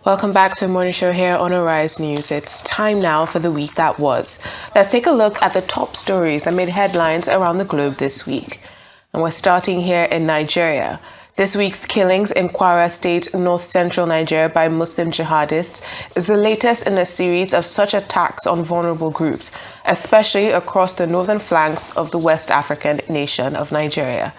Welcome back to the morning show here on Arise News. It's time now for the week that was. Let's take a look at the top stories that made headlines around the globe this week. And we're starting here in Nigeria. This week's killings in Kwara State, north-central Nigeria by Muslim jihadists is the latest in a series of such attacks on vulnerable groups, especially across the northern flanks of the West African nation of Nigeria.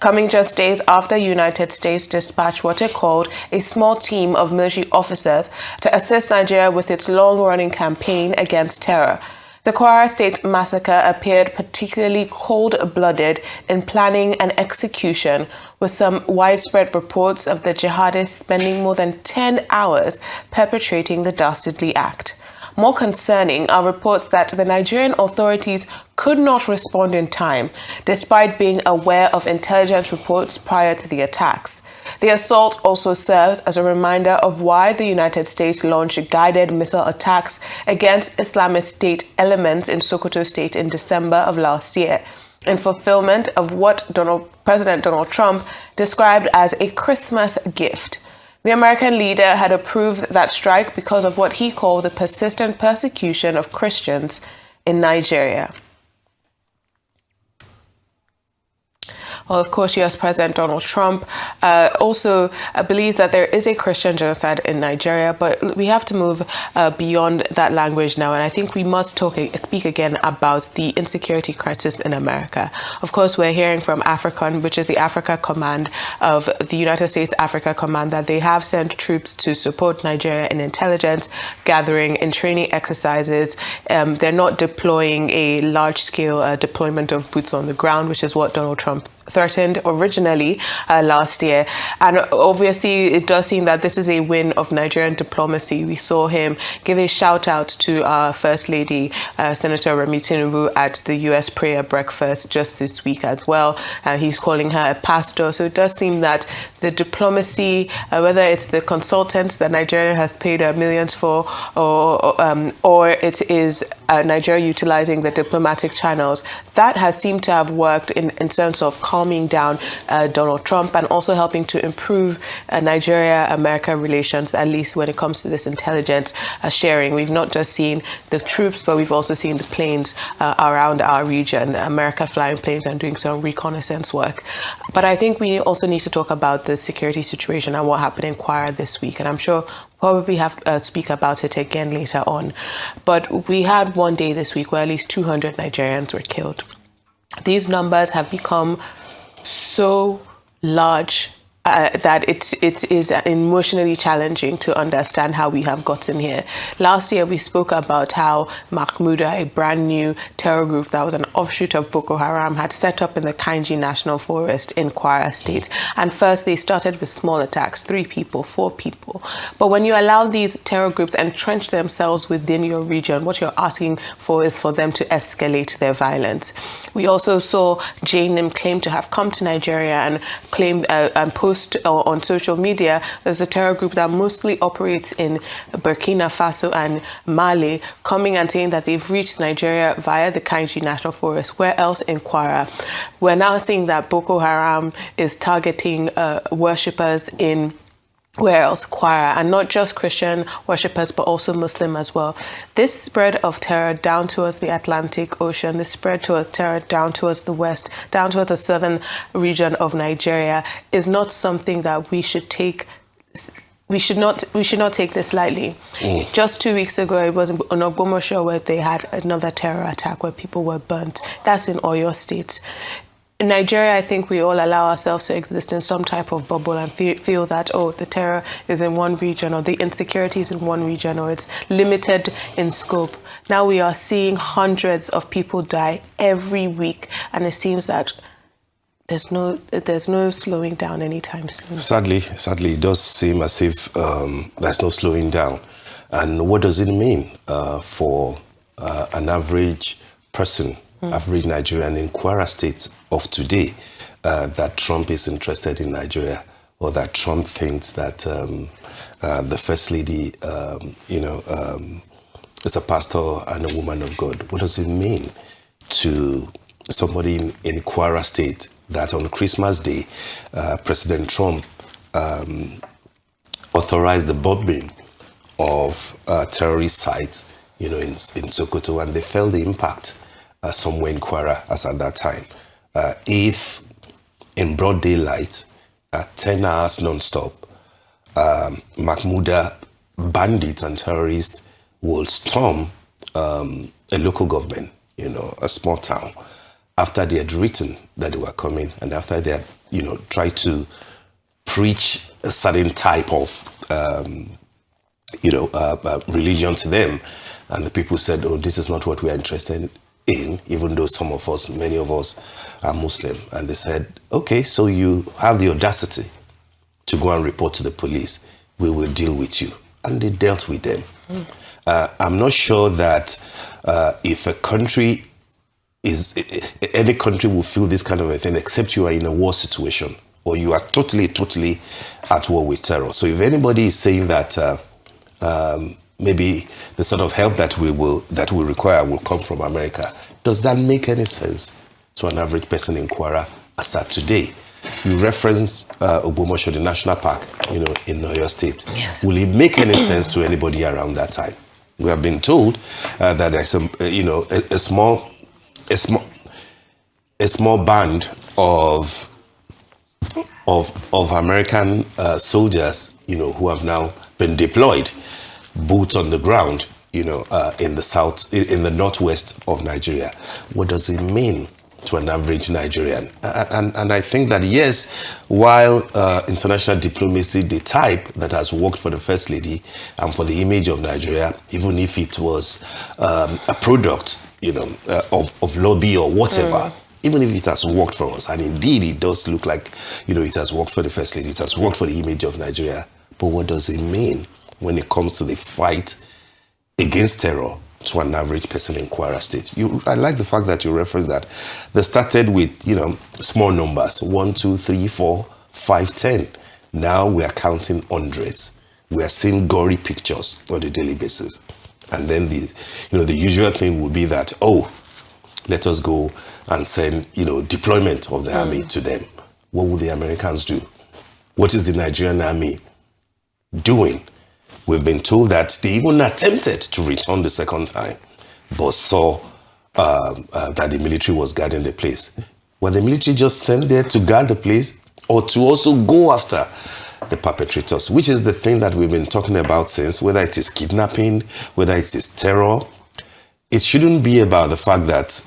Coming just days after the United States dispatched what it called a small team of military officers to assist Nigeria with its long-running campaign against terror. The Kwara State massacre appeared particularly cold-blooded in planning and execution, with some widespread reports of the jihadists spending more than 10 hours perpetrating the dastardly act. More concerning are reports that the Nigerian authorities could not respond in time, despite being aware of intelligence reports prior to the attacks. The assault also serves as a reminder of why the United States launched guided missile attacks against Islamist State elements in Sokoto State in December of last year, in fulfillment of what President Donald Trump described as a Christmas gift. The American leader had approved that strike because of what he called the persistent persecution of Christians in Nigeria. Well, of course, U.S. President Donald Trump also believes that there is a Christian genocide in Nigeria, but we have to move beyond that language now. And I think we must speak again about the insecurity crisis in America. Of course, we're hearing from AFRICOM, which is the Africa Command of the United States Africa Command, that they have sent troops to support Nigeria in intelligence gathering and training exercises. They're not deploying a large-scale deployment of boots on the ground, which is what Donald Trump threatened originally last year. And obviously it does seem that this is a win of Nigerian diplomacy. We saw him give a shout out to our First Lady, Senator Remi Tinubu, at the US prayer breakfast just this week as well. He's calling her a pastor. So it does seem that the diplomacy, whether it's the consultants that Nigeria has paid millions for, or it is Nigeria utilizing the diplomatic channels, that has seemed to have worked in terms of calming down Donald Trump and also helping to improve Nigeria-America relations, at least when it comes to this intelligence sharing. We've not just seen the troops, but we've also seen the planes around our region, America flying planes and doing some reconnaissance work. But I think we also need to talk about the security situation and what happened in Kwara this week. And I'm sure probably have to speak about it again later on. But we had one day this week where at least 200 Nigerians were killed. These numbers have become so large that it is emotionally challenging to understand how we have gotten here. Last year, we spoke about how Mahmouda, a brand new terror group that was an offshoot of Boko Haram, had set up in the Kainji National Forest in Kwara State. And first, they started with small attacks, 3 people, 4 people. But when you allow these terror groups entrench themselves within your region, what you're asking for is for them to escalate their violence. We also saw JNIM claim to have come to Nigeria and claim and post on social media. There's a terror group that mostly operates in Burkina Faso and Mali, coming and saying that they've reached Nigeria via the Kainji National Forest. Where else in Kwara? We're now seeing that Boko Haram is targeting worshippers in where else? Kwara, and not just Christian worshippers, but also Muslim as well. This spread of terror down towards the Atlantic Ocean, this spread of terror down towards the west, down towards the southern region of Nigeria, is not something that we should take. We should not take this lightly. Just 2 weeks ago, it was on Ogbomoso where they had another terror attack where people were burnt. That's in Oyo State. In Nigeria, I think we all allow ourselves to exist in some type of bubble and feel that, oh, the terror is in one region, or the insecurity is in one region, or it's limited in scope. Now we are seeing hundreds of people die every week, and it seems that there's no slowing down anytime soon. Sadly, it does seem as if there's no slowing down. And what does it mean for an average person, average Nigerian in Kwara State of today, that Trump is interested in Nigeria, or that Trump thinks that the First Lady, is a pastor and a woman of God? What does it mean to somebody in Kwara State that on Christmas Day, President Trump authorized the bombing of terrorist sites, in Sokoto, and they felt the impact somewhere in Kwara as at that time. If in broad daylight, 10 hours non-stop, Mahmouda bandits and terrorists will storm a local government, a small town, after they had written that they were coming, and after they had, tried to preach a certain type of, religion to them. And the people said, oh, this is not what we are interested in, even though many of us are Muslim. And they said, okay, so you have the audacity to go and report to the police. We will deal with you. And they dealt with them. I'm not sure that if any country will feel this kind of a thing, except you are in a war situation or you are totally at war with terror. So if anybody is saying that maybe the sort of help that we require will come from America, does that make any sense to an average person in Kwara as at today? You referenced Ogbomoso, the national park, in Oyo State. Yes. Will it make any sense to anybody around that time? We have been told that there's a small band of American soldiers, who have now been deployed, boots on the ground, in the northwest of Nigeria. What does it mean to an average Nigerian? And I think that, yes, while international diplomacy, the type that has worked for the First Lady and for the image of Nigeria, even if it was a product, of lobby or whatever, even if it has worked for us, and indeed it does look like, it has worked for the First Lady, it has worked for the image of Nigeria, but what does it mean when it comes to the fight against terror to an average person in Kwara State? I like the fact that you referenced that. They started with, small numbers, 1, 2, 3, 4, 5, 10. Now we are counting hundreds. We are seeing gory pictures on a daily basis. And then the usual thing would be that, let us go and send, deployment of the army to them. What will the Americans do? What is the Nigerian army doing? We've been told that they even attempted to return the second time, but saw that the military was guarding the place. Were the military just sent there to guard the place, or to also go after the perpetrators, which is the thing that we've been talking about since, whether it is kidnapping, whether it is terror? It shouldn't be about the fact that,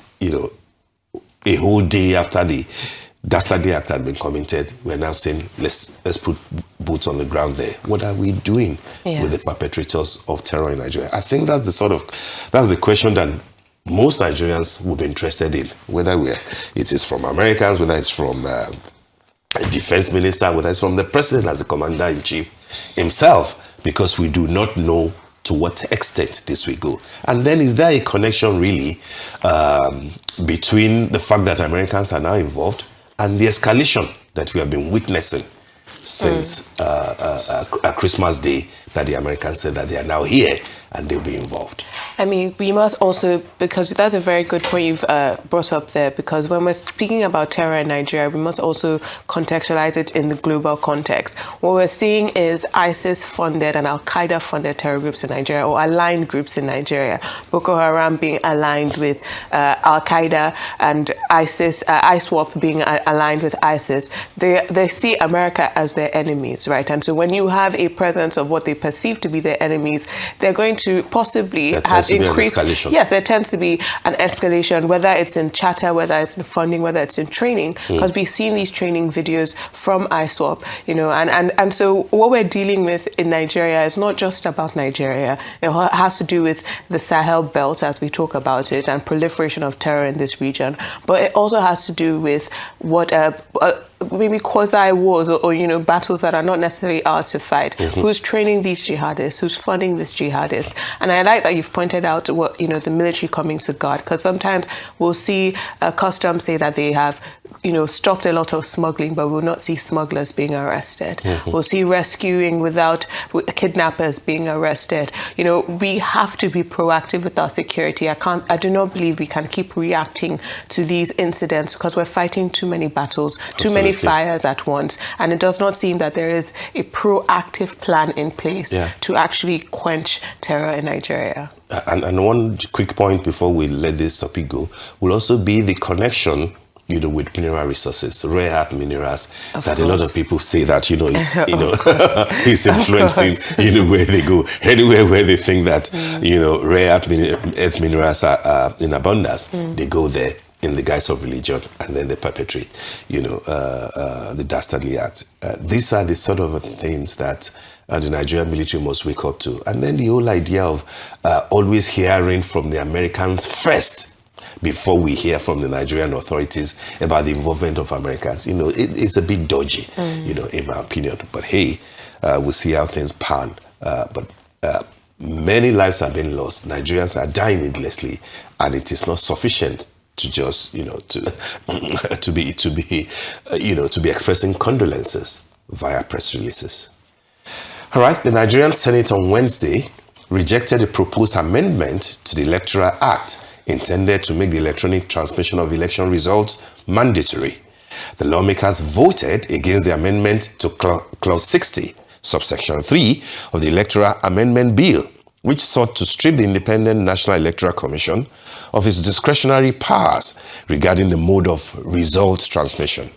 a whole day after the dastardly act had been committed, we're now saying, let's put boots on the ground there. What are we doing with the perpetrators of terror in Nigeria? I think that's the question that most Nigerians would be interested in, whether it is from Americans, whether it's from a defense minister, whether it's from the president as the commander-in-chief himself, because we do not know to what extent this will go. And then is there a connection really between the fact that Americans are now involved and the escalation that we have been witnessing since a Christmas Day, that the Americans said that they are now here and they'll be involved? I mean, we must also, because that's a very good point you've brought up there, because when we're speaking about terror in Nigeria, we must also contextualize it in the global context. What we're seeing is ISIS-funded and Al-Qaeda-funded terror groups in Nigeria, or aligned groups in Nigeria. Boko Haram being aligned with Al-Qaeda, and ISWAP being aligned with ISIS. They see America as their enemies, right? And so when you have a presence of what they perceive to be their enemies, they're going to possibly have increased. Yes, there tends to be an escalation, whether it's in chatter, whether it's in funding, whether it's in training, because we've seen these training videos from ISWAP, and so what we're dealing with in Nigeria is not just about Nigeria. It has to do with the Sahel belt, as we talk about it, and proliferation of terror in this region, but it also has to do with what maybe quasi-wars or battles that are not necessarily ours to fight. Who's training these jihadists? Who's funding this jihadist? And I like that you've pointed out what the military coming to guard, because sometimes we'll see customs say that they have stopped a lot of smuggling, but we'll not see smugglers being arrested. We'll see rescuing without kidnappers being arrested. We have to be proactive with our security. I do not believe we can keep reacting to these incidents because we're fighting too many battles, too many fires at once. And it does not seem that there is a proactive plan in place to actually quench terror in Nigeria. And one quick point before we let this topic go will also be the connection with mineral resources, rare earth minerals, a lot of people say that, is influencing, where they go. Anywhere where they think that, rare earth minerals are in abundance, they go there in the guise of religion, and then they perpetrate, the dastardly acts. These are the sort of things that the Nigerian military must wake up to. And then the whole idea of always hearing from the Americans first, before we hear from the Nigerian authorities about the involvement of Americans. It's a bit dodgy, in my opinion. But hey, we'll see how things pan. But many lives have been lost. Nigerians are dying needlessly, and it is not sufficient to just, to be expressing condolences via press releases. All right, the Nigerian Senate on Wednesday rejected a proposed amendment to the Electoral Act intended to make the electronic transmission of election results mandatory. The lawmakers voted against the amendment to Clause 60, subsection 3 of the Electoral Amendment Bill, which sought to strip the Independent National Electoral Commission of its discretionary powers regarding the mode of result transmission.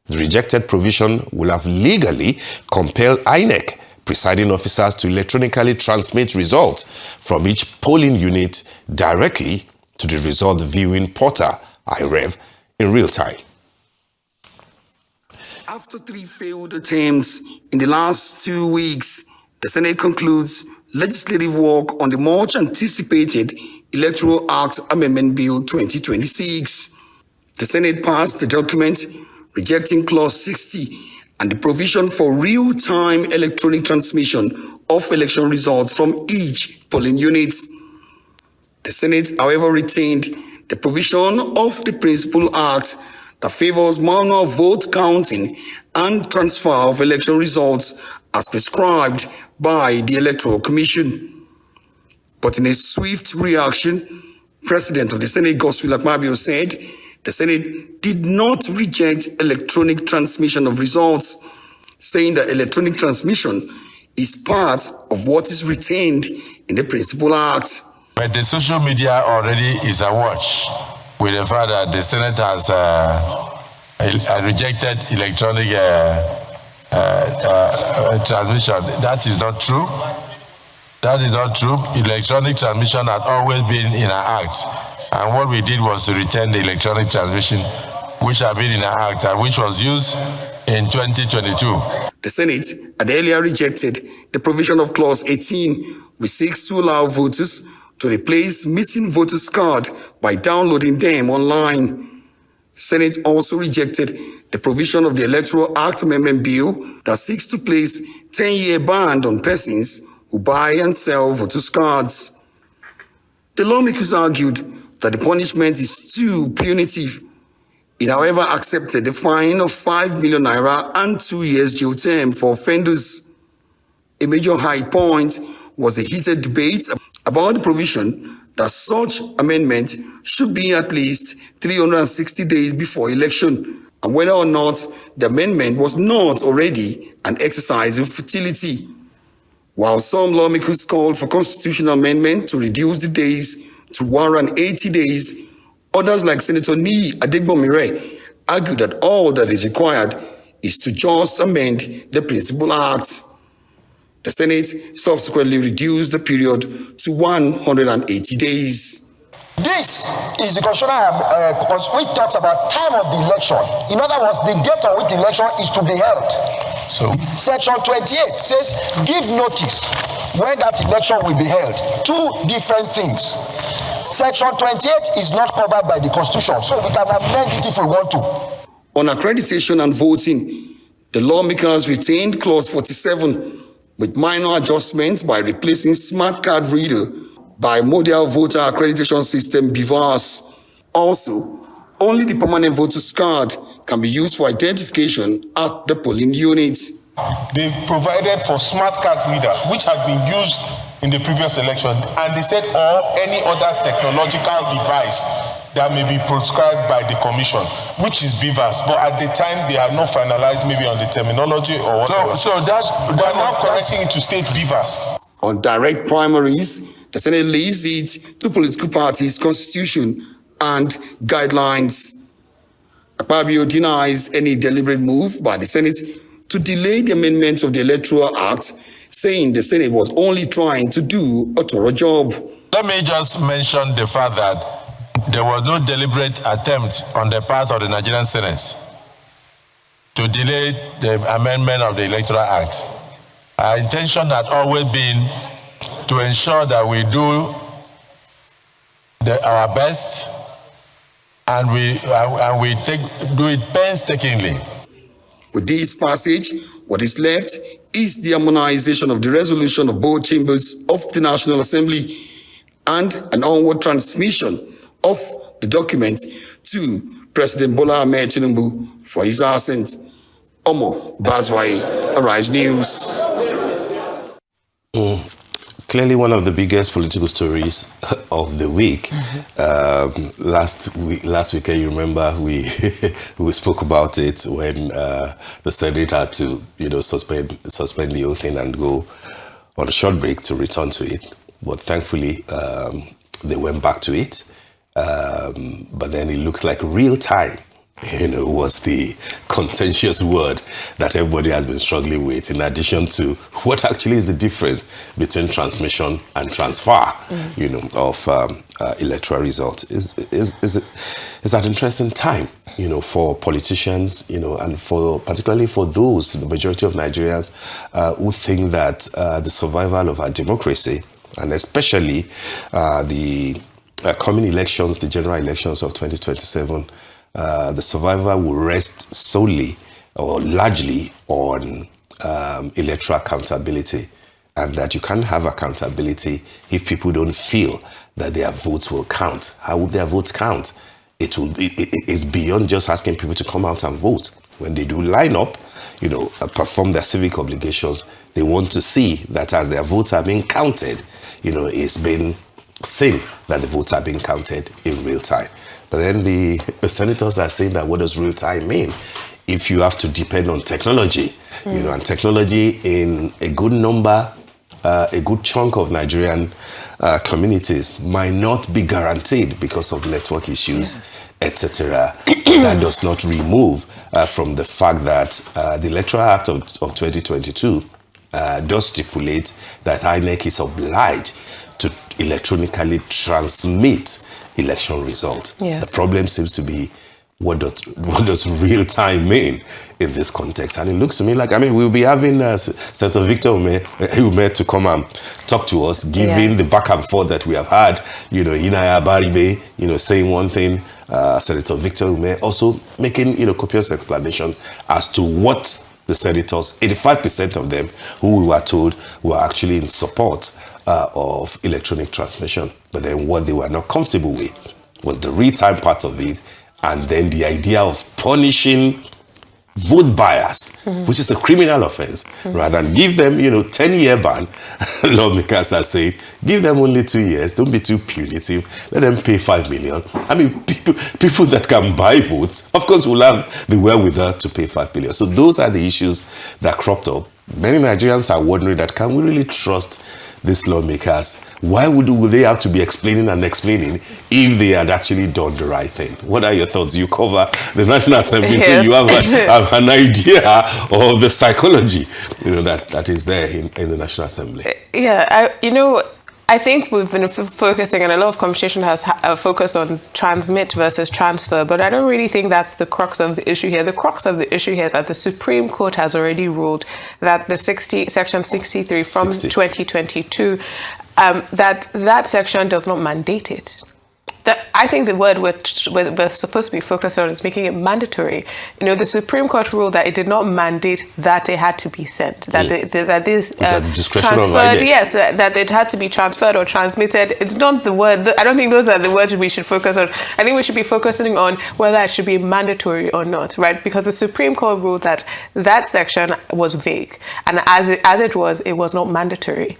The rejected provision will have legally compelled INEC presiding officers to electronically transmit results from each polling unit directly to the result viewing portal, IREV, in real time. After 3 failed attempts in the last 2 weeks, the Senate concludes legislative work on the much anticipated Electoral Act Amendment Bill 2026. The Senate passed the document rejecting Clause 60 and the provision for real-time electronic transmission of election results from each polling unit. The Senate, however, retained the provision of the Principal Act that favors manual vote counting and transfer of election results as prescribed by the Electoral Commission. But in a swift reaction, President of the Senate, Godswill Akpabio, said the Senate did not reject electronic transmission of results, saying that electronic transmission is part of what is retained in the Principal Act. But the social media already is awash with the fact that the Senate has rejected electronic transmission. That is not true. That is not true. Electronic transmission had always been in our act. And what we did was to retain the electronic transmission, which had been in our act and which was used in 2022. The Senate had earlier rejected the provision of Clause 18, which seeks to allow voters to replace missing voters' card by downloading them online. Senate also rejected the provision of the Electoral Act Amendment Bill that seeks to place 10-year ban on persons who buy and sell voters' cards. The lawmakers argued that the punishment is too punitive. It, however, accepted the fine of 5 million naira and 2 years jail term for offenders. A major high point was a heated debate about the provision that such amendment should be at least 360 days before election, and whether or not the amendment was not already an exercise in futility. While some lawmakers called for constitutional amendment to reduce the days to 180 days, others like Senator Ni Adegbomire argued that all that is required is to just amend the Principal Act. The Senate subsequently reduced the period to 180 days. This is the constitutional which talks about time of the election. In other words, the date on which the election is to be held. So, Section 28 says, give notice when that election will be held. 2 different things. Section 28 is not covered by the Constitution, so we can amend it if we want to. On accreditation and voting, the lawmakers retained Clause 47 with minor adjustments by replacing smart card reader by model voter accreditation system BVAS. Also, only the permanent voters card can be used for identification at the polling unit. They provided for smart card reader, which had been used in the previous election, and they said, or any other technological device that may be prescribed by the commission, which is BVAS. But at the time, they are not finalized, maybe on the terminology or whatever. So they are now correcting it to state BVAS. On direct primaries, the Senate leaves it to political parties' constitution and guidelines. Akpabio denies any deliberate move by the Senate to delay the amendment of the Electoral Act, saying the Senate was only trying to do a thorough job. Let me just mention the fact that there was no deliberate attempt on the part of the Nigerian Senate to delay the amendment of the Electoral Act. Our intention had always been to ensure that we do our best and we do it painstakingly. With this passage, what is left is the harmonization of the resolution of both chambers of the National Assembly and an onward transmission of the document to President Bola Ahmed Tinubu for his assent. Omo Bazwai, Arise News. Clearly one of the biggest political stories of the week. Last weekend, you remember we we spoke about it when the Senate had to suspend the whole thing and go on a short break to return to it. But thankfully they went back to it. But then it looks like real time was the contentious word that everybody has been struggling with, in addition to what actually is the difference between transmission and transfer, of electoral results. It's an interesting time, for politicians, and particularly for those, the majority of Nigerians, who think that the survival of our democracy, and especially the coming elections, the general elections of 2027, the survival will rest solely or largely on electoral accountability, and that you can't have accountability if people don't feel that their votes will count. How would their votes count? It's beyond just asking people to come out and vote. When they do line up, perform their civic obligations, they want to see that as their votes are being counted, it's been seen that the votes are being counted in real time. But then the senators are saying that what does real time mean? If you have to depend on technology, and technology in a good number, a good chunk of Nigerian communities might not be guaranteed because of network issues, etc. That does not remove from the fact that the Electoral Act of 2022 does stipulate that INEC is obliged to electronically transmit election results. Yes. The problem seems to be, what does real time mean in this context? And it looks to me like, we'll be having Senator Victor Ume to come and talk to us, given the back and forth that we have had, Inaya Baribe, saying one thing, Senator Victor Ume also making, copious explanation as to what the senators, 85% of them, who we were told were actually in support of electronic transmission. But then what they were not comfortable with was the real-time part of it, and then the idea of punishing vote bias, which is a criminal offense, rather than give them, 10-year ban. Lawmakers are saying, give them only 2 years. Don't be too punitive. Let them pay 5 million. People that can buy votes, of course, will have the wherewithal to pay 5 million. So those are the issues that cropped up. Many Nigerians are wondering that, can we really trust these lawmakers? Why would they have to be explaining if they had actually done the right thing? What are your thoughts? You cover the National Assembly, so you have an idea of the psychology, that is there in the National Assembly. Yeah, I think we've been focusing, and a lot of conversation has focused on transmit versus transfer, but I don't really think that's the crux of the issue here. The crux of the issue here is that the Supreme Court has already ruled that the Section 63 from 2022, that section does not mandate it. I think the word we're supposed to be focused on is making it mandatory. You know, the Supreme Court ruled that it did not mandate that it had to be sent. That that this at the discretion of transferred. INEC? Yes, that it had to be transferred or transmitted. It's not the word. I don't think those are the words we should focus on. I think we should be focusing on whether it should be mandatory or not, right? Because the Supreme Court ruled that that section was vague, and as it was not mandatory.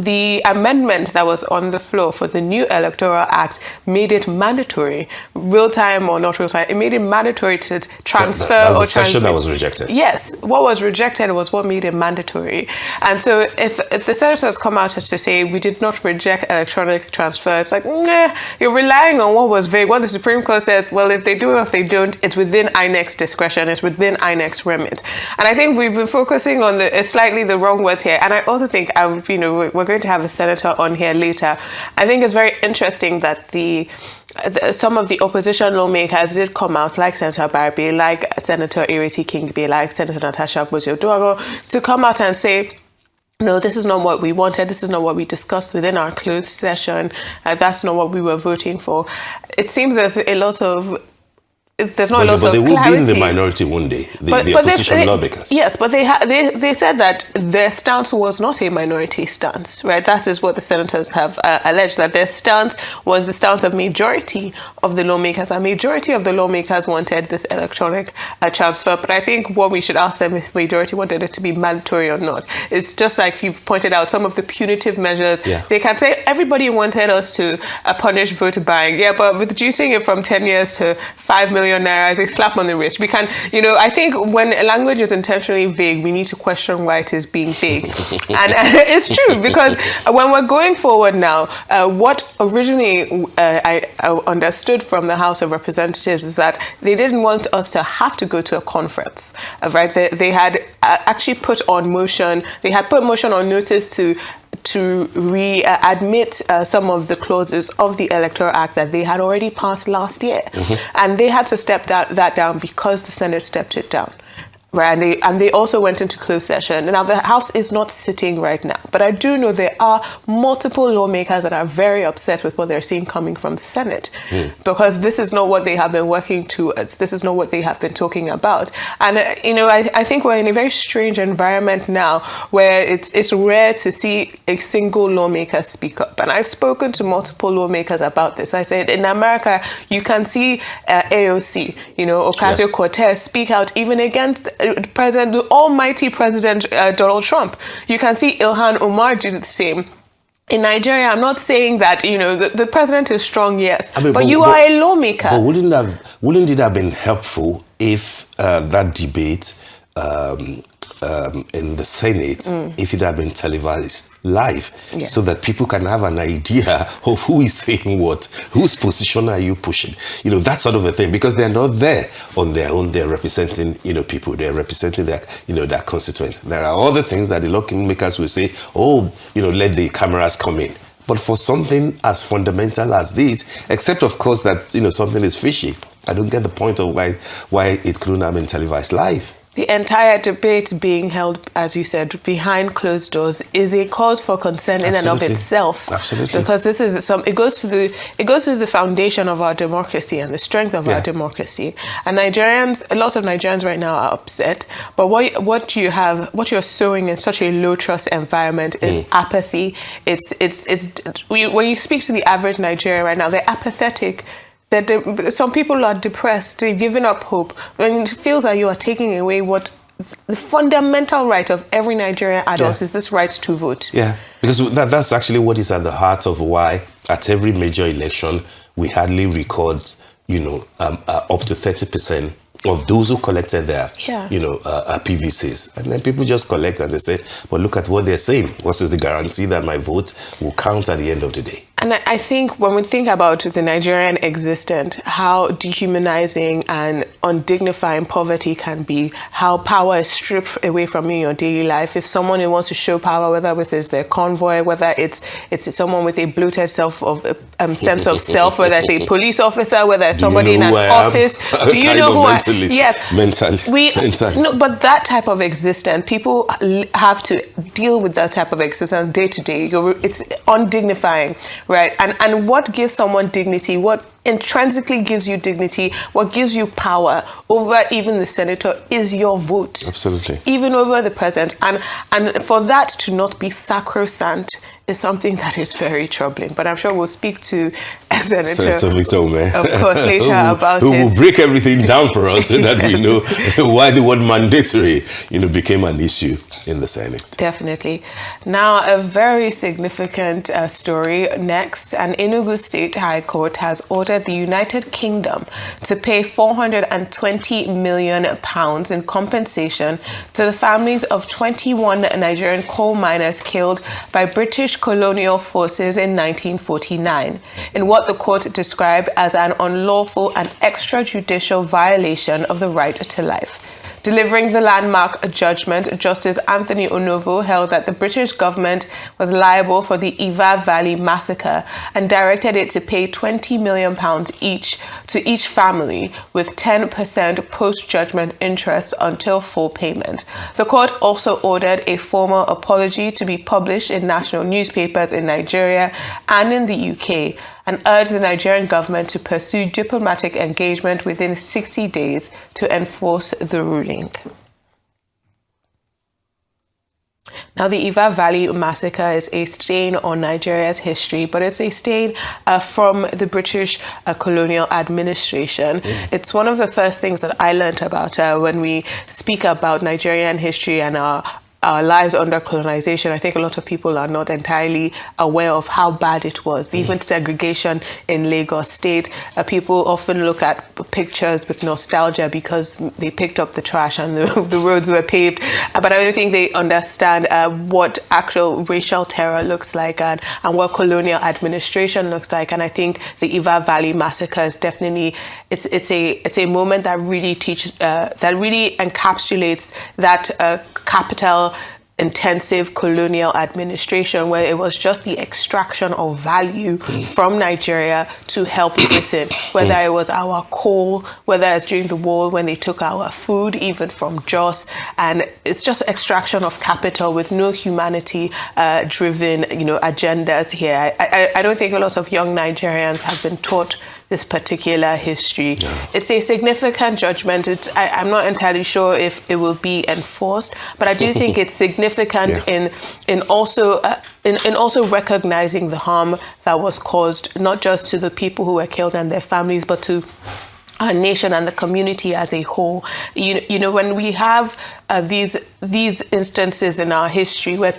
The amendment that was on the floor for the new Electoral Act made it mandatory, real time or not real time. It made it mandatory to transfer that's or the section transmit. that was rejected. Yes, what was rejected was what made it mandatory. And so if the senators come out to say we did not reject electronic transfer, it's like, nah, you're relying on what was vague. What the Supreme Court says, well, if they do or if they don't, it's within INEC's discretion, it's within INEC's remit. And I think we've been focusing on slightly the wrong words here. And I also think, we're going to have a senator on here later. I think it's very interesting that some of the opposition lawmakers did come out, like Senator Barbie, like Senator Ireti Kingbe, like Senator Natasha Akpoti-Oduaghan, to come out and say, no, this is not what we wanted. This is not what we discussed within our closed session. That's not what we were voting for. It seems there's a lot of there's not a lot of clarity. But they will be in the minority one day, the but opposition lawmakers. Yes, but they said that their stance was not a minority stance, right? That is what the senators have alleged, that their stance was the stance of majority of the lawmakers. A majority of the lawmakers wanted this electronic transfer, but I think what we should ask them if majority wanted it to be mandatory or not. It's just like you've pointed out, some of the punitive measures. Yeah. They can say everybody wanted us to punish vote buying. Yeah, but reducing it from 10 years to 5 million naira is a slap on the wrist. We can, I think when a language is intentionally vague, we need to question why it is being vague. and it's true, because when we're going forward now, what originally I understood from the House of Representatives is that they didn't want us to have to go to a conference, right? They had actually put motion on notice to readmit some of the clauses of the Electoral Act that they had already passed last year. And they had to step that down because the Senate stepped it down. Right, and they also went into closed session. Now, the House is not sitting right now, but I do know there are multiple lawmakers that are very upset with what they're seeing coming from the Senate, because this is not what they have been working towards. This is not what they have been talking about. And, I think we're in a very strange environment now where it's rare to see a single lawmaker speak up. And I've spoken to multiple lawmakers about this. I said, in America, you can see AOC, Ocasio-Cortez speak out even against the almighty President Donald Trump. You can see Ilhan Omar do the same. In Nigeria, I'm not saying that, the president is strong, yes, but you are a lawmaker. But wouldn't it have been helpful if that debate in the Senate, if it had been televised live, so that people can have an idea of who is saying what, whose position are you pushing, that sort of a thing, because they're not there on their own. They're representing, people, they're representing their, their constituents. There are other things that the lawmakers will say, let the cameras come in. But for something as fundamental as this, except of course that, something is fishy, I don't get the point of why it couldn't have been televised live. The entire debate being held, as you said, behind closed doors is a cause for concern in and of itself. Absolutely. Because this is it goes to the foundation of our democracy and the strength of our democracy. And a lot of Nigerians right now are upset. But what you're sowing in such a low trust environment is apathy. When you speak to the average Nigerian right now, they're apathetic. That some people are depressed, they've given up hope, when it feels like you are taking away what the fundamental right of every Nigerian adult is, this right to vote. Yeah, because that's actually what is at the heart of why at every major election we hardly record, up to 30% of those who collected their, PVCs. And then people just collect and they say, well, look at what they're saying. What is the guarantee that my vote will count at the end of the day? And I think when we think about the Nigerian existence, how dehumanizing and undignifying poverty can be, how power is stripped away from you in your daily life. If someone who wants to show power, whether it's their convoy, whether it's someone with a bloated sense of self, whether it's a police officer, whether it's somebody in an office, do you know who I am? Yes, mentally. No, but that type of existence, people have to deal with that type of existence day to day. It's undignifying. right? And what gives someone dignity, what intrinsically gives you dignity, what gives you power over even the senator is your vote. Absolutely. Even over the president. And for that to not be sacrosanct is something that is very troubling. But I'm sure we'll speak to Senator Victor Ume, of course, later about who it. will break everything down for us so that we know why the word mandatory, became an issue in the Senate. Definitely. Now, a very significant story next. An Enugu State High Court has ordered the United Kingdom to pay £420 million in compensation to the families of 21 Nigerian coal miners killed by British colonial forces in 1949, in what the court described as an unlawful and extrajudicial violation of the right to life. Delivering the landmark judgment, Justice Anthony Onovo held that the British government was liable for the Iva Valley massacre and directed it to pay £20 million each to each family, with 10% post-judgment interest until full payment. The court also ordered a formal apology to be published in national newspapers in Nigeria and in the UK, and urged the Nigerian government to pursue diplomatic engagement within 60 days to enforce the ruling. Now, the Iva Valley massacre is a stain on Nigeria's history, but it's a stain from the British colonial administration. It's one of the first things that I learned about when we speak about Nigerian history and our lives under colonization. I think a lot of people are not entirely aware of how bad it was. Even segregation in Lagos State, people often look at pictures with nostalgia because they picked up the trash and the roads were paved. But I don't think they understand what actual racial terror looks like and what colonial administration looks like. And I think the Iva Valley massacre is definitely it's a moment that really encapsulates that capital intensive colonial administration, where it was just the extraction of value from Nigeria to help Britain, whether it was our coal, whether it's during the war when they took our food, even from Jos, and it's just extraction of capital with no humanity driven agendas here. I don't think a lot of young Nigerians have been taught this particular history. Yeah. It's a significant judgment. I'm not entirely sure if it will be enforced, but I do think it's significant in also recognizing the harm that was caused, not just to the people who were killed and their families, but to our nation and the community as a whole. When we have these instances in our history where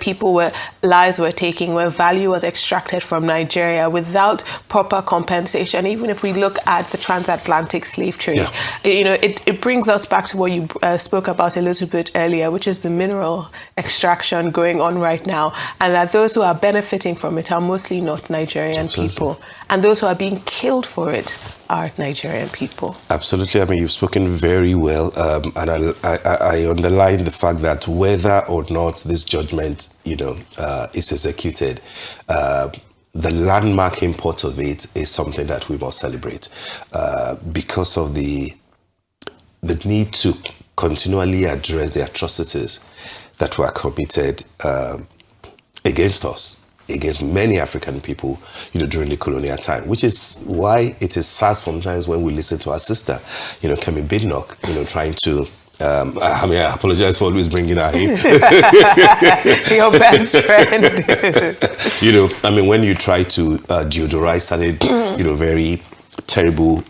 lives were taken, where value was extracted from Nigeria without proper compensation, even if we look at the transatlantic slave trade, it brings us back to what you spoke about a little bit earlier, which is the mineral extraction going on right now, and that those who are benefiting from it are mostly not Nigerian people, and those who are being killed for it are Nigerian people. Absolutely. I mean, you've spoken very well, and I underline the fact that whether or not this judgment, is executed, the landmark import of it is something that we must celebrate because of the need to continually address the atrocities that were committed against us, against many African people, during the colonial time, which is why it is sad sometimes when we listen to our sister, Kemi Bidnock, trying to, I apologize for always bringing her in. Your best friend. When you try to deodorize certain, very terrible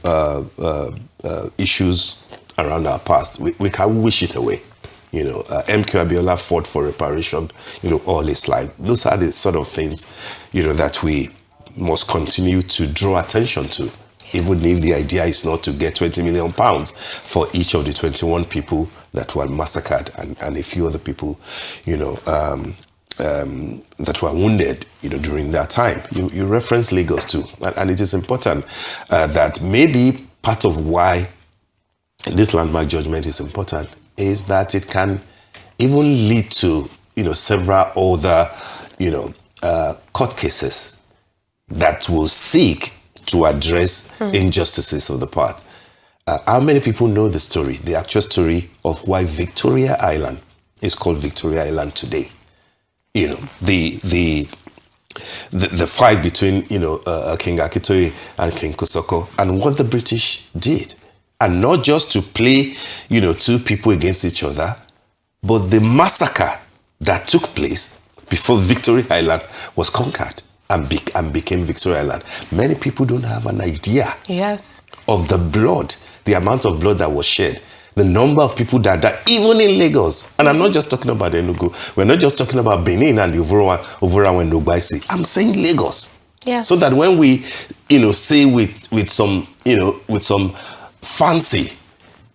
issues around our past, we can wish it away. MK Abiola fought for reparation, all his life. Those are the sort of things, that we must continue to draw attention to, even if the idea is not to get £20 million for each of the 21 people that were massacred and a few other people, that were wounded, during that time. You referenced Lagos too, and it is important that maybe part of why this landmark judgment is important is that it can even lead to, several other, court cases that will seek to address injustices of the past. How many people know the story, the actual story of why Victoria Island is called Victoria Island today? The the fight between, King Akintoye and King Kosoko, and what the British did. And not just to play, two people against each other, but the massacre that took place before Victory Island was conquered and became Victory Island. Many people don't have an idea of the blood, the amount of blood that was shed, the number of people that died, even in Lagos. And I'm not just talking about Enugu. We're not just talking about Benin and Uvura and Nogbaisi. I'm saying Lagos. Yeah. So that when we, say with some fancy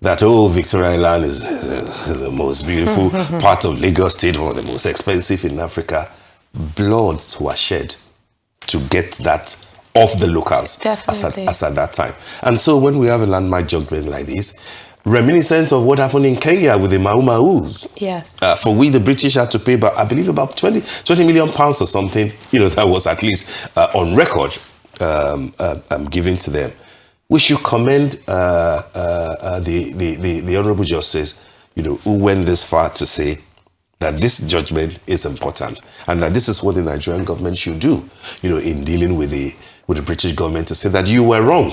that, Victoria Island is the most beautiful part of Lagos State, one of the most expensive in Africa, blood was shed to get that off the locals as at that time. And so when we have a landmark judgment like this, reminiscent of what happened in Kenya with the Mau Maus. Yes. For we, the British had to pay, I believe, about 20 million pounds or something, that was at least on record given to them. We should commend the Honourable Justice, who went this far to say that this judgment is important and that this is what the Nigerian government should do, in dealing with the British government, to say that you were wrong.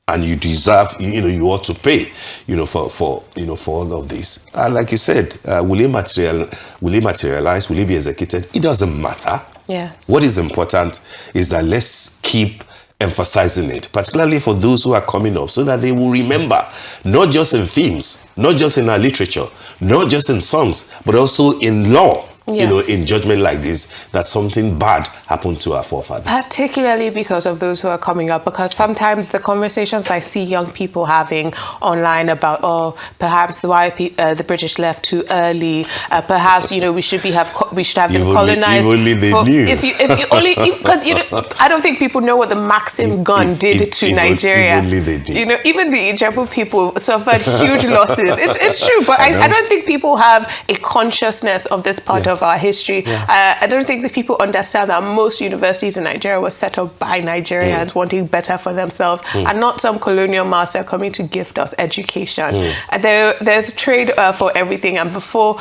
And you deserve, you ought to pay, for all of this. Like you said, will it materialize? Will it be executed? It doesn't matter. Yes. What is important is that let's keep emphasizing it, particularly for those who are coming up, so that they will remember, not just in films, not just in our literature, not just in songs, but also in law. Yes. In judgment like this, that something bad happened to our forefathers. Particularly because of those who are coming up, because sometimes the conversations I see young people having online about, perhaps why the British left too early, perhaps we should have been colonized. If only they knew. If you only, because I don't think people know what the Maxim gun did to Nigeria. If only they did. Even the Ijebu people suffered huge losses. It's true, but I don't think people have a consciousness of this part of our history. I don't think that people understand that most universities in Nigeria were set up by Nigerians wanting better for themselves and not some colonial master coming to gift us education. There's trade for everything, and before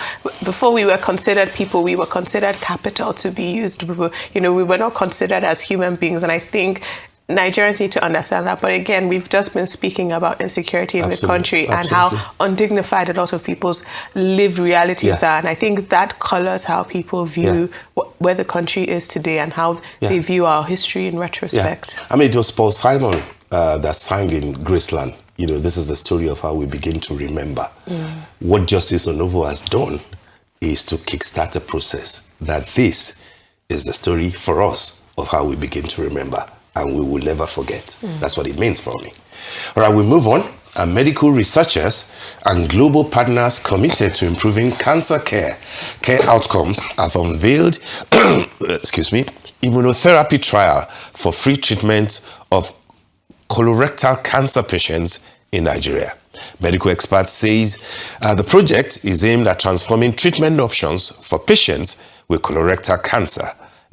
we were considered people, we were considered capital to be used. We were not considered as human beings, and I think Nigerians need to understand that. But again, we've just been speaking about insecurity in the country and how undignified a lot of people's lived realities are. And I think that colors how people view where the country is today and how they view our history in retrospect. I mean, it was Paul Simon that sang in Graceland. This is the story of how we begin to remember. What Justice Onovo has done is to kickstart a process that this is the story for us of how we begin to remember. And we will never forget. That's what it means for me. All right, we move on. Medical researchers and global partners committed to improving cancer care outcomes have unveiled, immunotherapy trial for free treatment of colorectal cancer patients in Nigeria. Medical experts says the project is aimed at transforming treatment options for patients with colorectal cancer.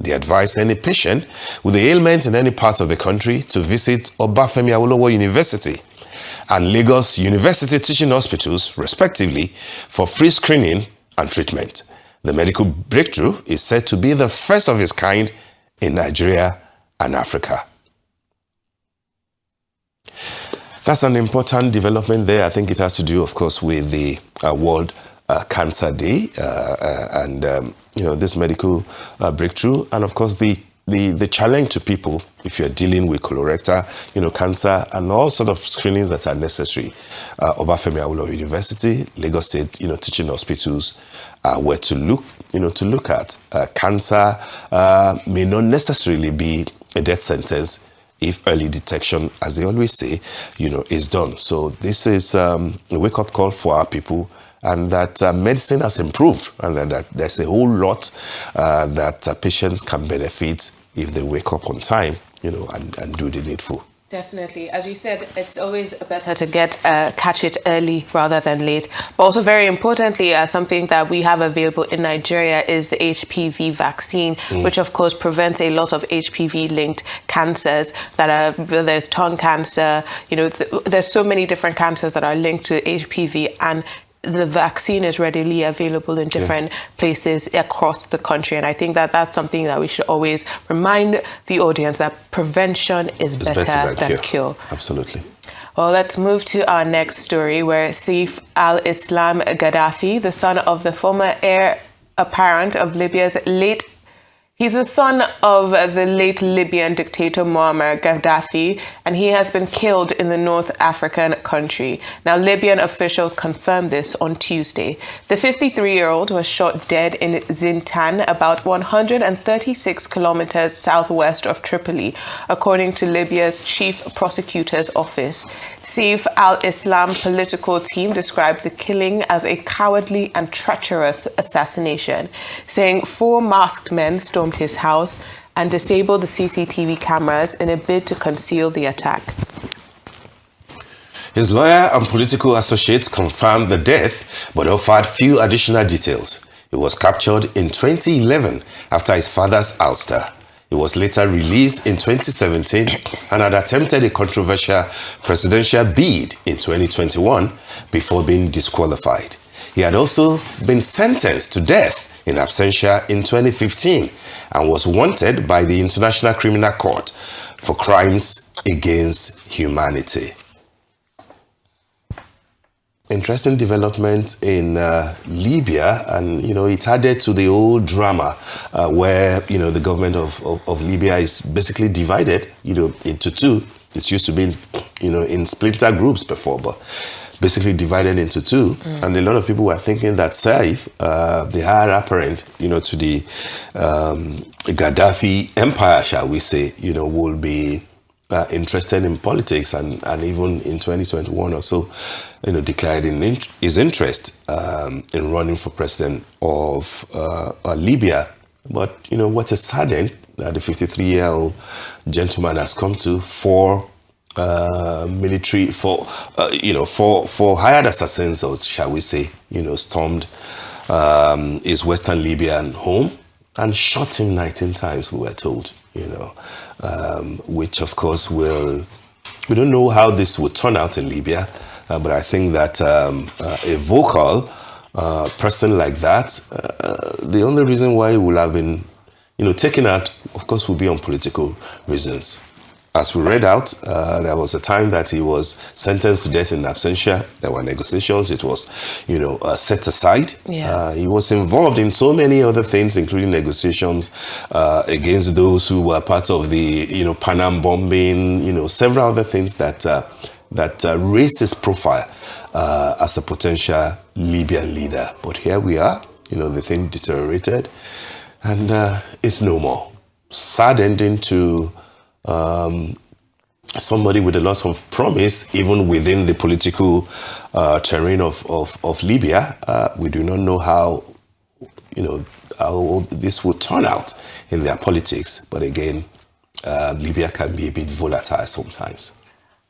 They advise any patient with the ailment in any part of the country to visit Obafemi Awolowo University and Lagos University Teaching Hospitals, respectively, for free screening and treatment. The medical breakthrough is said to be the first of its kind in Nigeria and Africa. That's an important development there. I think it has to do, of course, with the World Cancer Day and this medical breakthrough, and of course the challenge to people if you're dealing with colorectal cancer and all sort of screenings that are necessary. Obafemi Awolowo University, Lagos State teaching hospitals were to look at. Cancer may not necessarily be a death sentence if early detection, as they always say, is done. So this is a wake-up call for our people, and that medicine has improved, and that there's a whole lot that patients can benefit if they wake up on time, and do the needful. Definitely. As you said, it's always better to catch it early rather than late. But also very importantly, something that we have available in Nigeria is the HPV vaccine, which of course prevents a lot of HPV-linked cancers there's tongue cancer, there's so many different cancers that are linked to HPV, and the vaccine is readily available in different places across the country. And I think that that's something that we should always remind the audience, that prevention is better than cure. Absolutely. Well, let's move to our next story, where Saif al-Islam Gaddafi, the son of the former heir apparent of Libya's He's the son of the late Libyan dictator Muammar Gaddafi, and he has been killed in the North African country. Now, Libyan officials confirmed this on Tuesday. The 53-year-old was shot dead in Zintan, about 136 kilometers southwest of Tripoli, according to Libya's chief prosecutor's office. Saif al-Islam political team described the killing as a cowardly and treacherous assassination, saying 4 masked men stormed his house and disabled the CCTV cameras in a bid to conceal the attack. His lawyer and political associates confirmed the death, but offered few additional details. He was captured in 2011 after his father's ouster. He was later released in 2017 and had attempted a controversial presidential bid in 2021 before being disqualified. He had also been sentenced to death in absentia in 2015 and was wanted by the International Criminal Court for crimes against humanity. Interesting development in Libya, and it added to the old drama where the government of Libya is basically divided into two. It used to be in splinter groups before, but basically divided into two. And a lot of people were thinking that Saif, the heir apparent to the Gaddafi empire, shall we say, will be interested in politics, and even in 2021 or so, declared his interest in running for president of Libya. But what is saddened that the 53-year-old gentleman has come to for hired assassins, or shall we say, stormed his Western Libyan home and shot him 19 times, we were told, which of course we don't know how this would turn out in Libya, but I think that a vocal person like that, the only reason why he will have been, taken out, of course, will be on political reasons. As we read out, there was a time that he was sentenced to death in absentia. There were negotiations. It was, set aside. Yes. He was involved in so many other things, including negotiations against those who were part of the, Panam bombing, several other things that raised his profile as a potential Libyan leader. But here we are. The thing deteriorated, and it's no more. Sad ending to somebody with a lot of promise, even within the political terrain of Libya. We do not know how this will turn out in their politics. But again, Libya can be a bit volatile sometimes.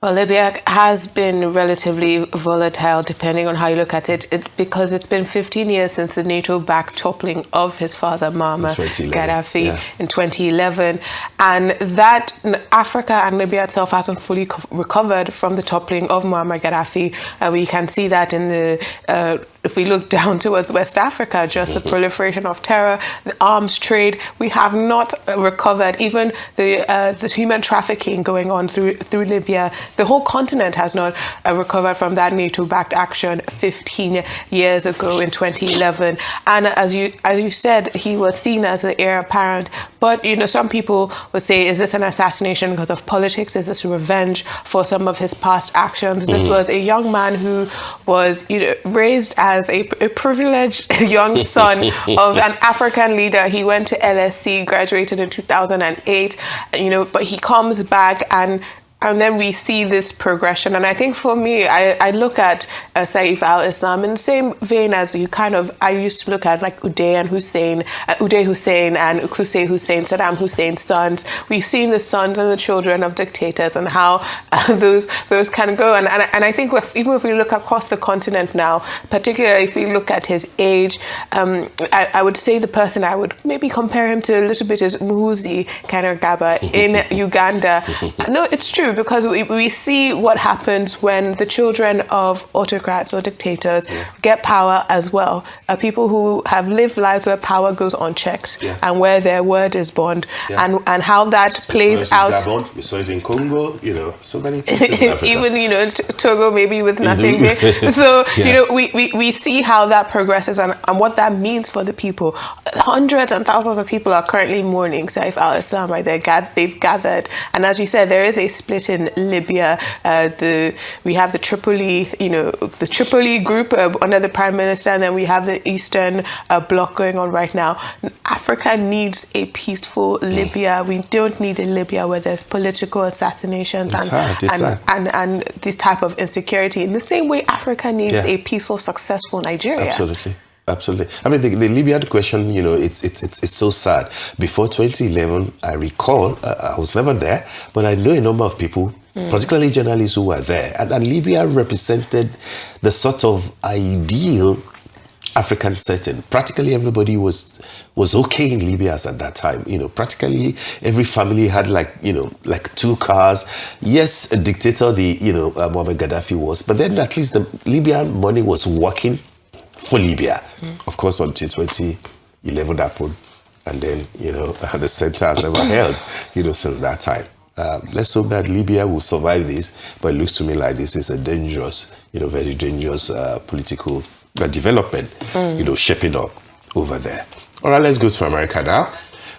Well, Libya has been relatively volatile, depending on how you look at it, because it's been 15 years since the NATO-backed toppling of his father, Muammar Gaddafi, in 2011. And that Africa and Libya itself hasn't fully recovered from the toppling of Muammar Gaddafi. We can see that in the if we look down towards West Africa, just the proliferation of terror, the arms trade, we have not recovered. Even the human trafficking going on through Libya, the whole continent has not recovered from that NATO-backed action 15 years ago in 2011. And as you said, he was seen as the heir apparent. But some people would say, is this an assassination because of politics? Is this revenge for some of his past actions? This was a young man who was raised as a privileged young son of an African leader. He went to LSC, graduated in 2008, but he comes back and then we see this progression. And I think for me, I look at Saif al-Islam in the same vein as I used to look at like Uday Hussein and Qusay Hussein, Saddam Hussein's sons. We've seen the sons and the children of dictators and how those can go. And I think even if we look across the continent now, particularly if we look at his age, I would say the person I would maybe compare him to a little bit is Muhoozi Kainerugaba in Uganda. No, it's true. true, because we see what happens when the children of autocrats or dictators get power as well. People who have lived lives where power goes unchecked and where their word is bond, and how that plays out. Gabon, we saw it in Congo, so many places in Africa. Even, Togo maybe with nothing there. So, we see how that progresses and what that means for the people. Hundreds and thousands of people are currently mourning Saif al-Islam, right? They've gathered. And as you said, there is a split in Libya. We have the Tripoli, the Tripoli group under the Prime Minister, and then we have the Eastern bloc going on right now. Africa needs a peaceful Libya. We don't need a Libya where there's political assassinations and this type of insecurity. In the same way, Africa needs a peaceful, successful Nigeria. Absolutely. I mean, the Libyan question, it's so sad. Before 2011, I recall, I was never there, but I know a number of people, particularly journalists who were there. And Libya represented the sort of ideal African setting. Practically everybody was okay in Libya at that time. Practically every family had like 2 cars. Yes, a dictator, Muammar Gaddafi was, but then at least the Libyan money was working for Libya. Of course, until 2011 happened, and then the center has never held since that time. Let's hope that Libya will survive this, but it looks to me like this is a dangerous, very dangerous political development, shaping up over there. All right, let's go to America now,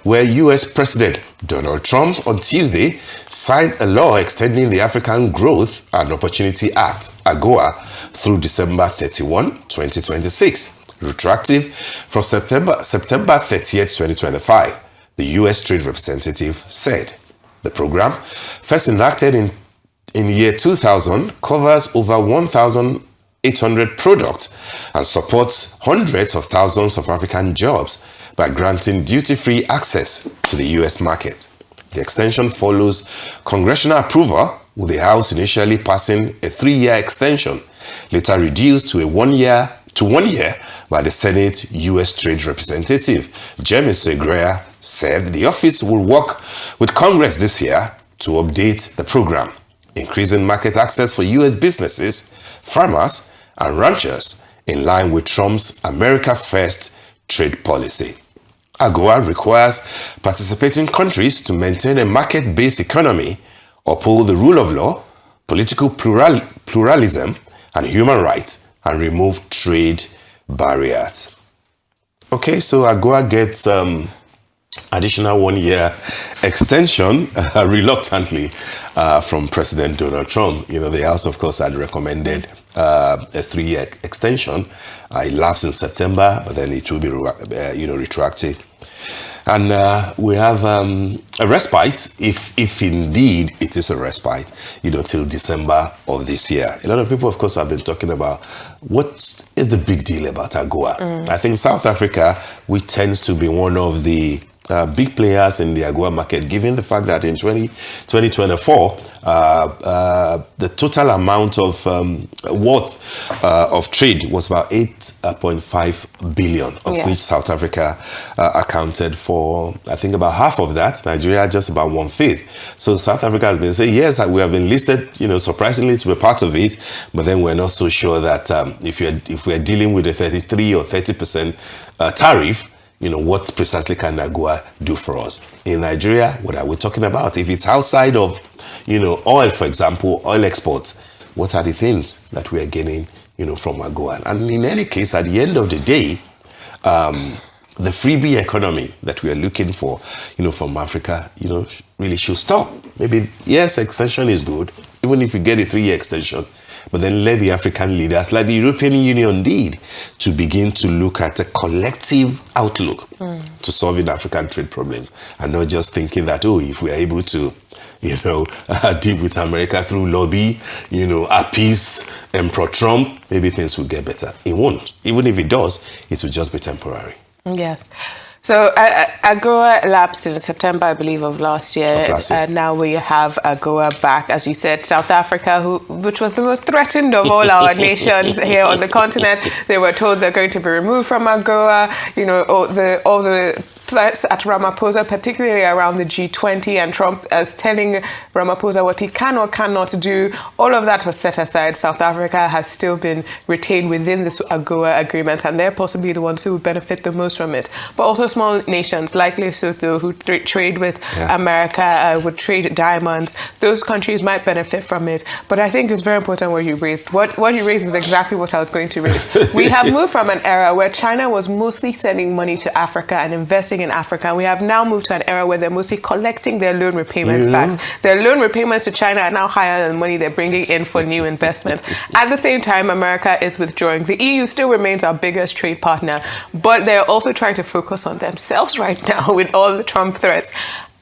where U.S. President Donald Trump on Tuesday signed a law extending the African Growth and Opportunity Act, AGOA, through December 31, 2026, retroactive from September 30th, 2025, the U.S. Trade Representative said. The program, first enacted in year 2000, covers over 1,800 products and supports hundreds of thousands of African jobs by granting duty-free access to the U.S. market. The extension follows congressional approval, with the House initially passing a 3-year extension, later reduced to 1 year by the Senate U.S. Trade Representative. James Segrea said the office will work with Congress this year to update the program, increasing market access for U.S. businesses, farmers, and ranchers in line with Trump's America First trade policy. AGOA requires participating countries to maintain a market-based economy, uphold the rule of law, political pluralism, and human rights, and remove trade barriers. Okay, so AGOA gets additional 1-year extension, reluctantly, from President Donald Trump. The House, of course, had recommended a 3-year extension. It lapsed in September, but then it will be, retroactive. And we have a respite, if indeed it is a respite, till December of this year. A lot of people, of course, have been talking about what is the big deal about AGOA. I think South Africa, which tends to be one of the big players in the AGOA market, given the fact that in 2024, the total amount of worth of trade was about 8.5 billion, of which South Africa accounted for, I think, about half of that. Nigeria just about 1/5. So South Africa has been saying, yes, we have been listed, surprisingly, to be part of it, but then we're not so sure that if we're dealing with a 33 or 30% tariff, what precisely can AGOA do for us? In Nigeria, what are we talking about? If it's outside of, oil, for example, oil exports, what are the things that we are getting, from AGOA? And in any case, at the end of the day, the freebie economy that we are looking for, from Africa, really should stop. Maybe, yes, extension is good, even if we get a 3-year extension, but then let the African leaders, like the European Union did, to begin to look at a collective outlook to solving African trade problems, and not just thinking that, if we are able to, deal with America through lobby, appease Emperor Trump, maybe things will get better. It won't. Even if it does, it will just be temporary. Yes. So AGOA lapsed in September, I believe, of last year. And now we have AGOA back, as you said. South Africa, which was the most threatened of all our nations here on the continent, they were told they're going to be removed from AGOA. You know, all the threats at Ramaphosa, particularly around the G20, and Trump as telling Ramaphosa what he can or cannot do. All of that was set aside. South Africa has still been retained within this AGOA agreement, and they're possibly the ones who would benefit the most from it. But also small nations like Lesotho, who trade with America, would trade diamonds. Those countries might benefit from it. But I think it's very important what you raised. What you raised is exactly what I was going to raise. We have moved from an era where China was mostly sending money to Africa and investing in Africa. We have now moved to an era where they're mostly collecting their loan repayments back. Their loan repayments to China are now higher than the money they're bringing in for new investments. At the same time, America is withdrawing. The EU still remains our biggest trade partner, but they're also trying to focus on themselves right now with all the Trump threats.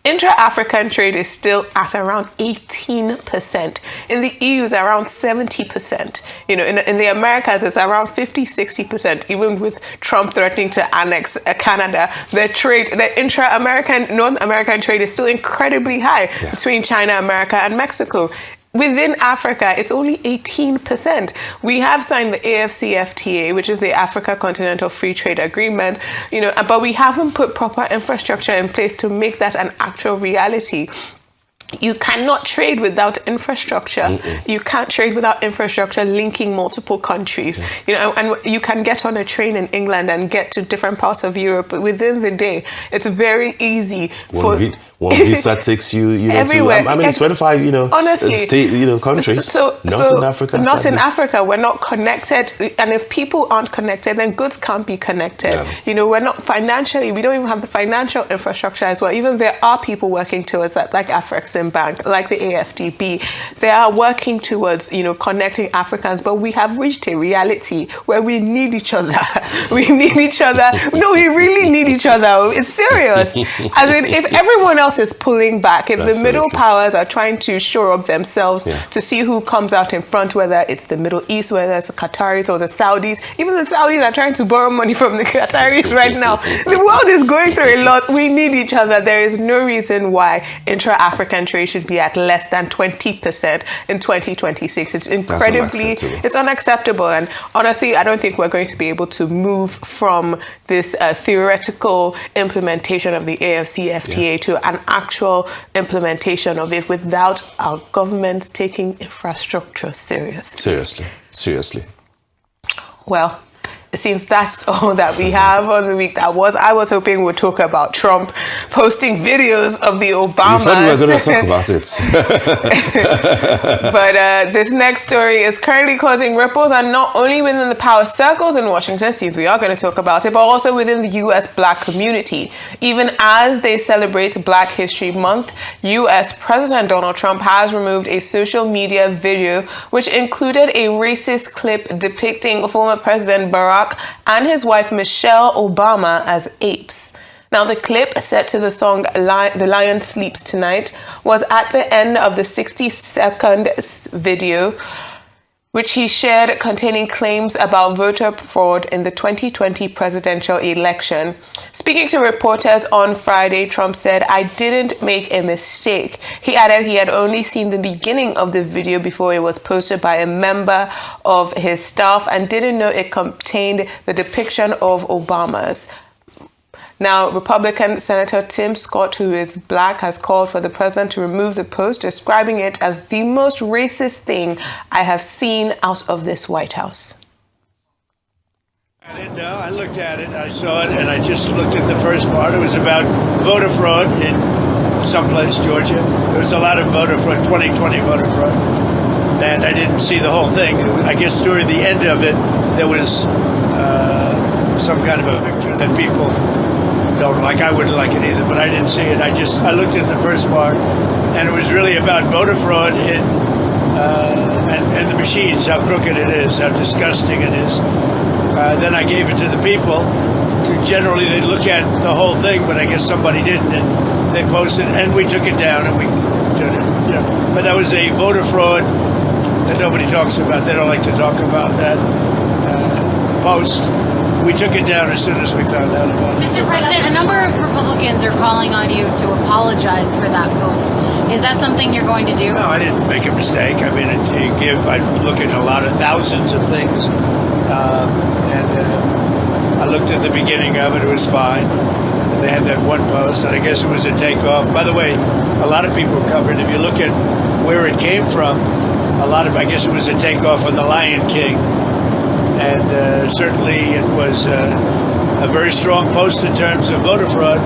Intra-African trade is still at around 18%. In the EU, it's around 70%. You know, in the Americas, it's around 50-60%. Even with Trump threatening to annex Canada, the intra-American, North American trade is still incredibly high between China, America, and Mexico. Within Africa, it's only 18%. We have signed the AfCFTA, which is the Africa Continental Free Trade Agreement, you know, but we haven't put proper infrastructure in place to make that an actual reality. You cannot trade without infrastructure. You can't trade without infrastructure linking multiple countries. You know, and you can get on a train in England and get to different parts of Europe within the day. It's very easy. One visa takes you, everywhere. To, I mean, it's 25, honestly, countries. Not in Africa. Not in Africa. We're not connected. And if people aren't connected, then goods can't be connected. Yeah. You know, we're not financially, we don't even have the financial infrastructure as well. Even there are people working towards that, like Afrexim Bank, like the AFDB. They are working towards, connecting Africans, but we have reached a reality where we need each other. We need each other. No, we really need each other. It's serious. As in, if everyone else is pulling back, if the middle powers are trying to shore up themselves to see who comes out in front, whether it's the Middle East, whether it's the Qataris or the Saudis, even the Saudis are trying to borrow money from the Qataris right now. The world is going through a lot. We need each other. There is no reason why intra-African trade should be at less than 20% in 2026. It's it's unacceptable. And honestly, I don't think we're going to be able to move from this theoretical implementation of the AfCFTA to an actual implementation of it without our governments taking infrastructure Seriously. Well, it seems that's all that we have on the week that was. I was hoping we'd talk about Trump posting videos of the Obamas. You thought we were going to talk about it. But this next story is currently causing ripples, and not only within the power circles in Washington, since we are going to talk about it, but also within the U.S. Black community. Even as they celebrate Black History Month, U.S. President Donald Trump has removed a social media video which included a racist clip depicting former President Barack and his wife Michelle Obama as apes. Now, the clip, set to the song The Lion Sleeps Tonight, was at the end of the 60-second video, which he shared, containing claims about voter fraud in the 2020 presidential election. Speaking to reporters on Friday, Trump said, "I didn't make a mistake." He added he had only seen the beginning of the video before it was posted by a member of his staff and didn't know it contained the depiction of Obama's. Now, Republican Senator Tim Scott, who is Black, has called for the president to remove the post, describing it as the most racist thing I have seen out of this White House. I looked at it, I saw it, and I just looked at the first part. It was about voter fraud in someplace, Georgia. There was a lot of voter fraud, 2020 voter fraud, and I didn't see the whole thing. I guess during the end of it, there was some kind of a picture that people don't like. I wouldn't like it either, but I didn't see it. I looked at the first part, and it was really about voter fraud in and the machines, how crooked it is, how disgusting it is. Then I gave it to the people. Generally, they look at the whole thing, but I guess somebody didn't, and they posted, and we took it down, and we turned it. But that was a voter fraud that nobody talks about. They don't like to talk about that post. we took it down as soon as we found out about it. Mr. President, a number of Republicans are calling on you to apologize for that post. Is that something you're going to do? No, I didn't make a mistake. I mean, I look at a lot of thousands of things, I looked at the beginning of it. It was fine. And they had that one post, and I guess it was a takeoff. By the way, a lot of people covered. If you look at where it came from, I guess it was a takeoff on the Lion King, and certainly it was a very strong post in terms of voter fraud.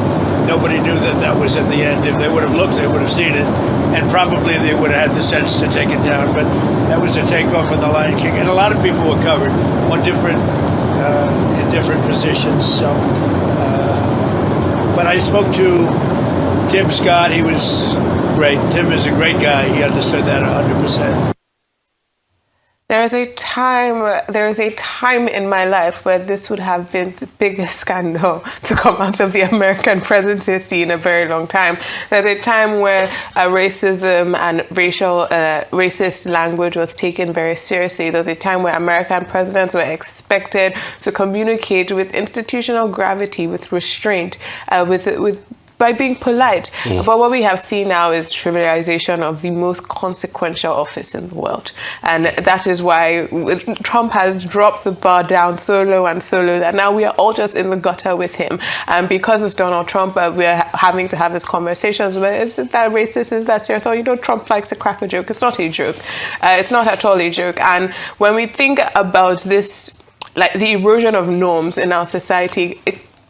Nobody knew that was at the end. If they would have looked, they would have seen it, and probably they would have had the sense to take it down. But that was a takeoff on the Lion King, and a lot of people were covered on in different positions. So, but I spoke to Tim Scott. He was great. Tim is a great guy. He understood that 100%. There is a time in my life where this would have been the biggest scandal to come out of the American presidency in a very long time. There's a time where racism and racist language was taken very seriously. There's a time where American presidents were expected to communicate with institutional gravity, with restraint, by being polite. But what we have seen now is trivialization of the most consequential office in the world. And that is why Trump has dropped the bar down so low that now we are all just in the gutter with him. And because it's Donald Trump, we're having to have these conversations where is that racist, is that serious? Or, Trump likes to crack a joke. It's not a joke. It's not at all a joke. And when we think about this, like the erosion of norms in our society,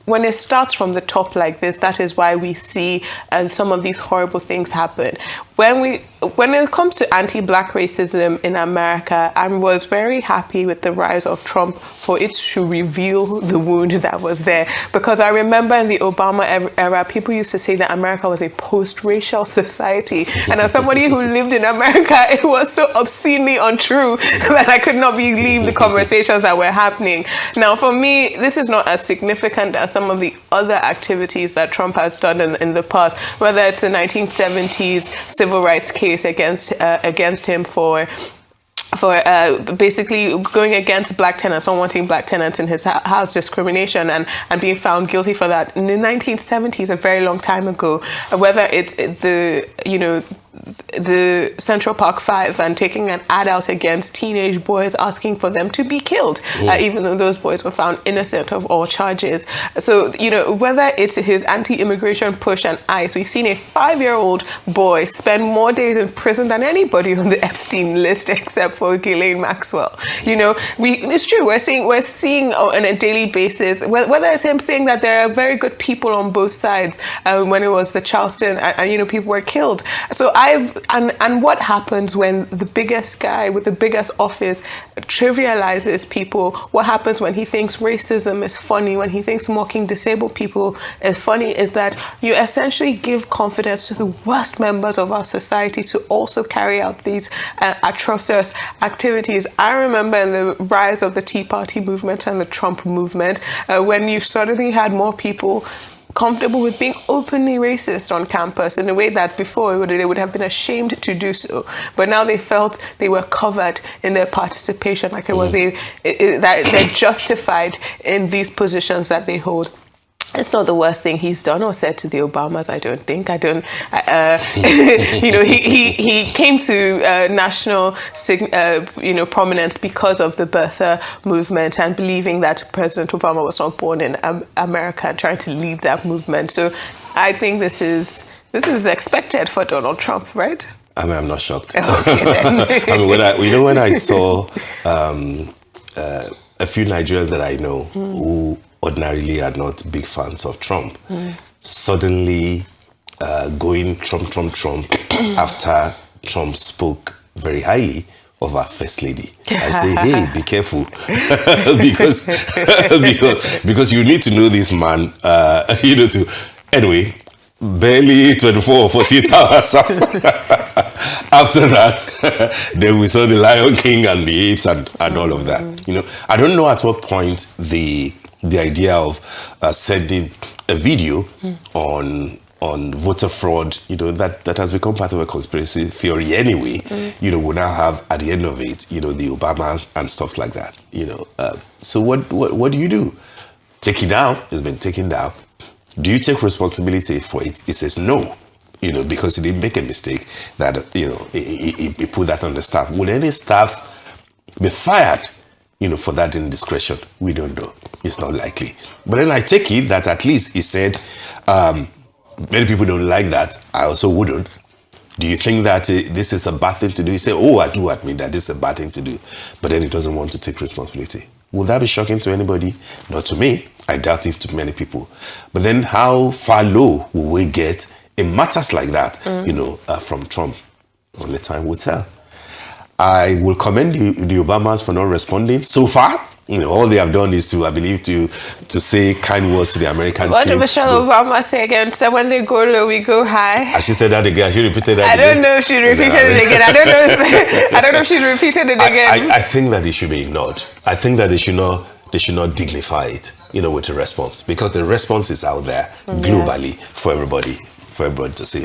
when it starts from the top like this, that is why we see some of these horrible things happen. When it comes to anti-Black racism in America, I was very happy with the rise of Trump for it to reveal the wound that was there. Because I remember in the Obama era, people used to say that America was a post-racial society. And as somebody who lived in America, it was so obscenely untrue that I could not believe the conversations that were happening. Now, for me, this is not as significant as some of the other activities that Trump has done in the past, whether it's the 1970s civil rights case against him for basically going against Black tenants, not wanting Black tenants in his house, discrimination, and being found guilty for that in the 1970s, a very long time ago. Whether it's the Central Park 5 and taking an ad out against teenage boys, asking for them to be killed, even though those boys were found innocent of all charges. So, whether it's his anti-immigration push and ICE, we've seen a 5-year-old boy spend more days in prison than anybody on the Epstein list except for Ghislaine Maxwell. It's true. We're seeing on a daily basis, whether it's him saying that there are very good people on both sides, when it was the Charleston, and people were killed. So and what happens when the biggest guy with the biggest office trivializes people? What happens when he thinks racism is funny, when he thinks mocking disabled people is funny, is that you essentially give confidence to the worst members of our society to also carry out these atrocious activities. I remember in the rise of the Tea Party movement and the Trump movement, when you suddenly had more people comfortable with being openly racist on campus in a way that before they would have been ashamed to do so, but now they felt they were covered in their participation, like it was that they're justified in these positions that they hold. It's not the worst thing he's done or said to the Obamas, I don't think. He came to national, prominence because of the birther movement and believing that President Obama was not born in America and trying to lead that movement. So I think this is expected for Donald Trump, right? I mean, I'm not shocked. Okay, then. when I saw a few Nigerians that I know who ordinarily are not big fans of Trump, suddenly going Trump after Trump spoke very highly of our first lady. I say, hey, be careful, because you need to know this man, anyway, barely 24 or 48 hours after that, then we saw the Lion King and the apes and all of that. I don't know at what point the idea of sending a video on voter fraud, that has become part of a conspiracy theory anyway, we'll now have at the end of it, the Obamas and stuff like that, So what do you do? take it down. It's been taken down. Do you take responsibility for it? He says no, because he didn't make a mistake that, he put that on the staff. Will any staff be fired, for that indiscretion? We don't know. It's not likely. But then I take it that at least he said, many people don't like that. I also wouldn't. Do you think that this is a bad thing to do? You say, I do admit that this is a bad thing to do. But then he doesn't want to take responsibility. Will that be shocking to anybody? Not to me. I doubt it to many people. But then how far low will we get in matters like that, from Trump? Only time will tell. I will commend the Obamas for not responding so far. All they have done is to, I believe, to say kind words to the American What team. did Michelle Obama say again? So when they go low, we go high. Has she said that again? She repeated that I again? don't know if she repeated it again. I don't know if she repeated it again. I think that it should be ignored. I think that they should not dignify it, with a response, because the response is out there globally for everybody to see.